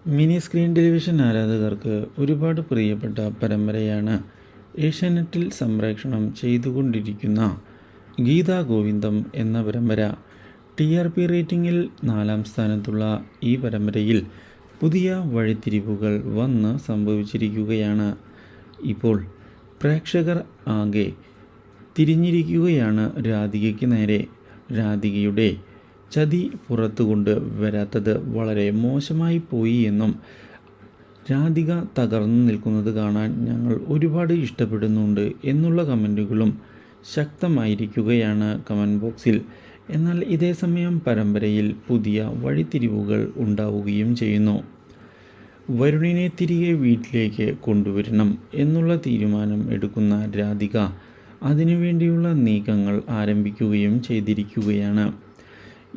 Mini screen television ആരാധകർക്ക് ഒരുപാട് പ്രിയപ്പെട്ട പരമ്പരയാണ് ഏഷ്യാനെറ്റിൽ സംപ്രേഷണം ചെയ്തുകൊണ്ടിരിക്കുന്ന ഗീതാ ഗോവിന്ദം എന്ന പരമ്പര. TRP റേറ്റിംഗിൽ 4-ാം സ്ഥാനത്തുള്ള ഈ പരമ്പരയിൽ പുതിയ വഴിത്തിരിവുകൾ വന്ന് സംഭവിച്ചിരിക്കുകയാണ്. ഇപ്പോൾ പ്രേക്ഷകർ ആകെ തിരിഞ്ഞിരിക്കുകയാണ് രാധികയ്ക്ക് നേരെ. രാധികയുടെ ചതി പുറത്തു കൊണ്ട് വരാത്തത് വളരെ മോശമായി പോയി എന്നും രാധിക തകർന്നു നിൽക്കുന്നത് കാണാൻ ഞങ്ങൾ ഒരുപാട് ഇഷ്ടപ്പെടുന്നുണ്ട് എന്നുള്ള കമൻറ്റുകളും ശക്തമായിരിക്കുകയാണ് കമൻറ്റ് ബോക്സിൽ. എന്നാൽ ഇതേ സമയം പരമ്പരയിൽ പുതിയ വഴിത്തിരിവുകൾ ഉണ്ടാവുകയും ചെയ്യുന്നു. വരുണിനെ തിരികെ വീട്ടിലേക്ക് കൊണ്ടുവരണം എന്നുള്ള തീരുമാനം എടുക്കുന്ന രാധിക അതിനുവേണ്ടിയുള്ള നീക്കങ്ങൾ ആരംഭിക്കുകയും ചെയ്തിരിക്കുകയാണ്.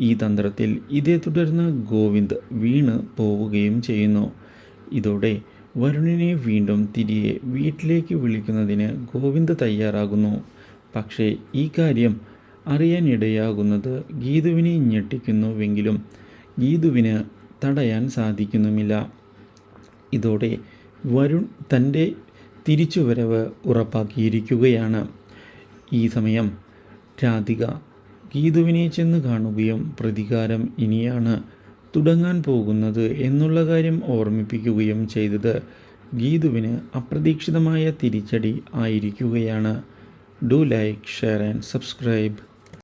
ഈ തന്ത്രത്തിൽ ഇതേ തുടർന്ന് ഗോവിന്ദ് വീണ് പോവുകയും ചെയ്യുന്നു. ഇതോടെ വരുണിനെ വീണ്ടും തിരികെ വീട്ടിലേക്ക് വിളിക്കുന്നതിന് ഗോവിന്ദ് തയ്യാറാകുന്നു. പക്ഷേ ഈ കാര്യം അറിയാനിടയാകുന്നത് ഗീതുവിനെ ഞെട്ടിക്കുന്നുവെങ്കിലും ഗീതുവിന് തടയാൻ സാധിക്കുന്നുമില്ല. ഇതോടെ വരുൺ തൻ്റെ തിരിച്ചുവരവ് ഉറപ്പാക്കിയിരിക്കുകയാണ്. ഈ സമയം രാധിക ഗീതുവിനെ ചെന്ന് കാണുകയും പ്രതികാരം ഇനിയാണ് തുടങ്ങാൻ പോകുന്നത് എന്നുള്ള കാര്യം ഓർമ്മിപ്പിക്കുകയും ചെയ്തത് ഗീതുവിന് അപ്രതീക്ഷിതമായ തിരിച്ചടി ആയിരിക്കുകയാണ്. Do like, share and subscribe.